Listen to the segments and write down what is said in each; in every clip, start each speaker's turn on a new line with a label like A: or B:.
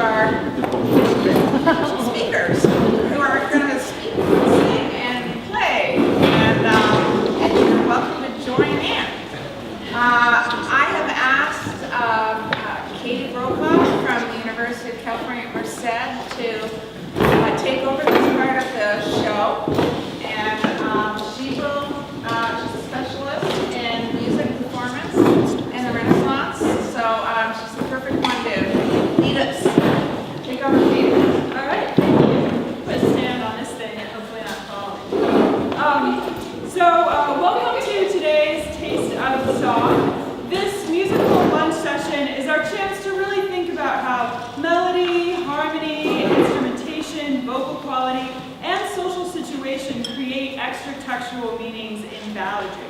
A: our speakers who are going to speak, sing, and play. And you're welcome to join in. I have asked Katie Brokaw from the University of California at Merced to take over this part of the show. And she will, she's a specialist in music performance and the Renaissance. So she's the perfect one to lead us. Take over, Katie.
B: All right, thank you. Put a stand on this thing and hopefully not fall. Welcome to today's Taste of Song. This musical lunch session is our chance to really think about how melody, harmony, instrumentation, vocal quality, and social situation create extra textual meanings in balladry.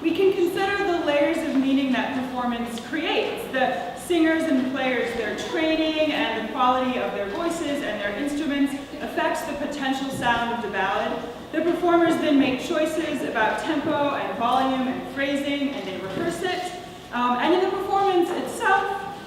B: We can consider the layers of meaning that performance creates, the singers and players, their training and the quality of their voices and their instruments affects the potential sound of the ballad. The performers then make choices about tempo and volume and phrasing, and they rehearse it. And in the performance itself,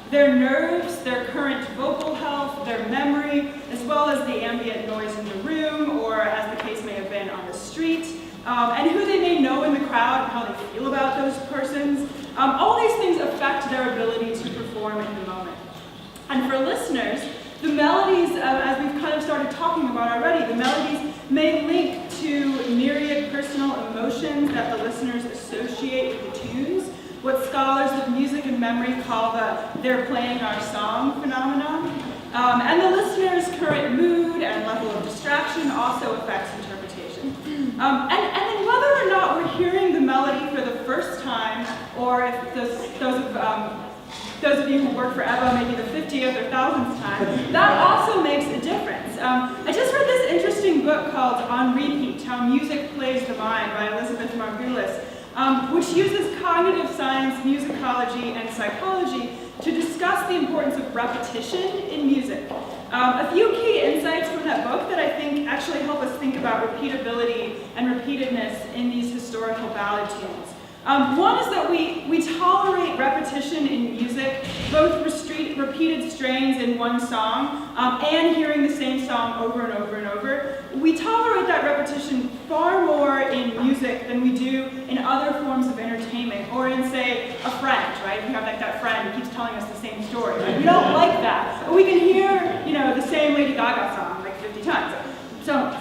B: their nerves, their current vocal health, their memory, as well as the ambient noise in the room, or as the case may have been on the street, and who they may know in the crowd, and how they feel about those persons. All these things affect their ability to perform in the moment. And for listeners, the melodies, as we've kind of started talking about already, the melodies may link to myriad personal emotions that the listeners associate with the tunes, what scholars of music and memory call the "they're playing our song" phenomenon. And the listener's current mood and level of distraction also affects interpretation. And then whether or not we're hearing the melody for the first time, or if those of you who work for EBBA, maybe the 50th or 1000th time, that also makes a difference. I just read this interesting book called On Repeat, How Music Plays the Mind by Elizabeth Margulis, which uses cognitive science, musicology, and psychology to discuss the importance of repetition in music. A few key insights from that book that I think actually help us think about repeatability and repeatedness in these historical ballad tunes. One is that we tolerate repetition in music, both repeated strains in one song and hearing the same song over and over and over. We tolerate that repetition far more in music than we do in other forms of entertainment, or in, say, a friend, right? We have like that friend who keeps telling us the same story. Right? We don't like that, but we can hear, the same Lady Gaga song like 50 times. So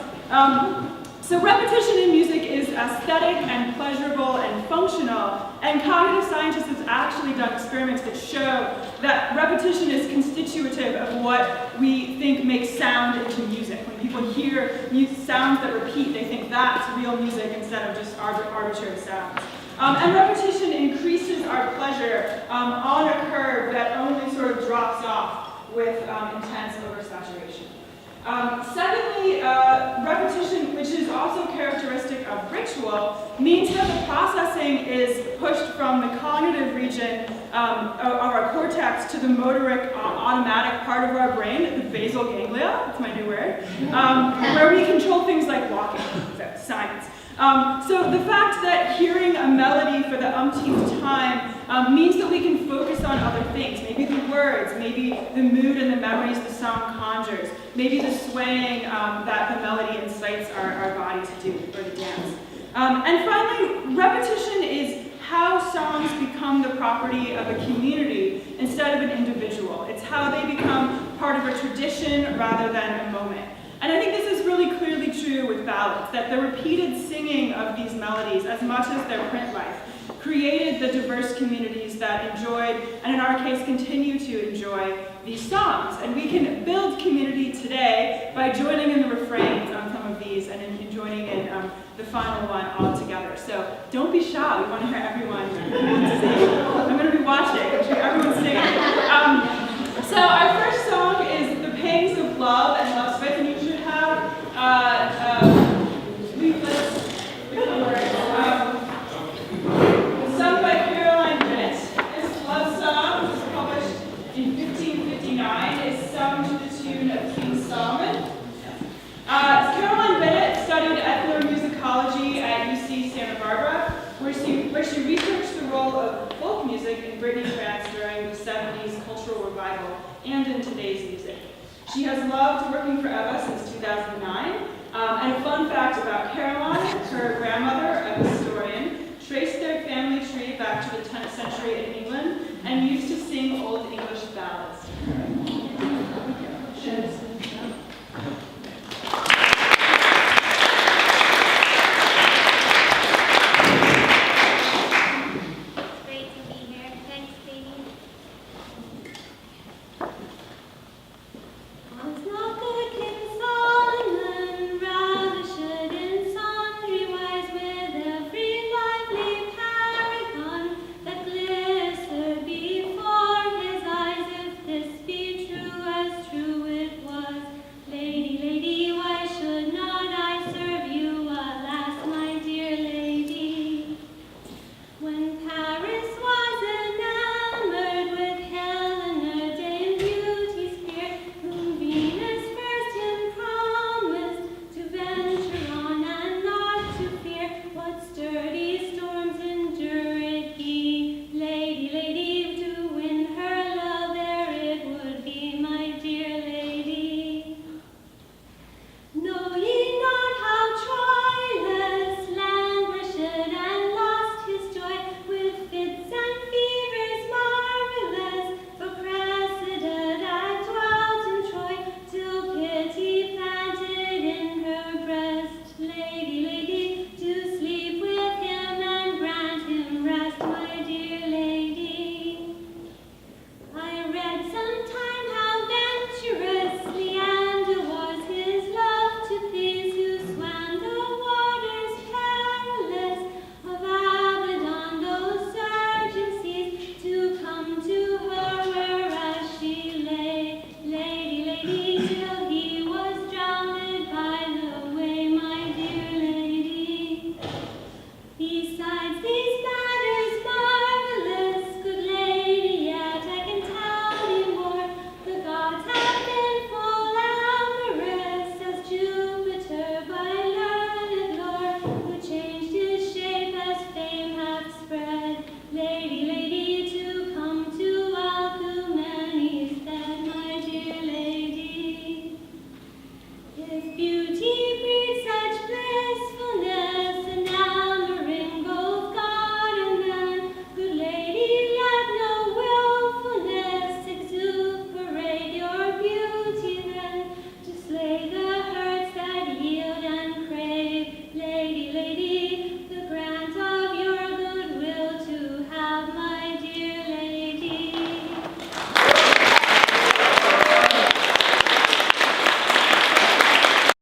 B: repetition in music is aesthetic and pleasurable and functional, and cognitive scientists have actually done experiments that show that repetition is constitutive of what we think makes sound into music. When people hear sounds that repeat, they think that's real music instead of just arbitrary sounds. And repetition increases our pleasure on a curve that only sort of drops off with intense oversaturation. Secondly, repetition, which is also characteristic of ritual, means that the processing is pushed from the cognitive region of our cortex to the motoric automatic part of our brain, the basal ganglia, that's my new word, where we control things like walking, that's science. So the fact that hearing a melody for the umpteenth time means that we can focus on other things, maybe the words, maybe the mood and the memories the song conjures, maybe the swaying that the melody incites our body to do, or to dance. And finally, repetition is how songs become the property of a community instead of an individual. It's how they become part of a tradition rather than a moment. And I think this is really clearly true with ballads, that the repeated singing of these melodies, as much as their print life, created the diverse communities that enjoyed, and in our case continue to enjoy, these songs. And we can build community today by joining in the refrains on some of these and in joining in the final one all together. So don't be shy, we want to hear everyone sing. I'm going to be watching, I'm sure everyone's singing. So our first song is The Pangs of Love and Love Smith, and you should have leaflets with the words. Sung by Caroline Bennett. This love song was published in 1559. Is sung to the tune of King Solomon. Caroline Bennett studied ethnomusicology at UC Santa Barbara, where she researched the role of folk music in Brittany, France during the 70s cultural revival. revival and in today's music. She has loved working for Eva since 2009. And a fun fact about Caroline, her grandmother, a historian, traced their family tree back to the 10th century in England and used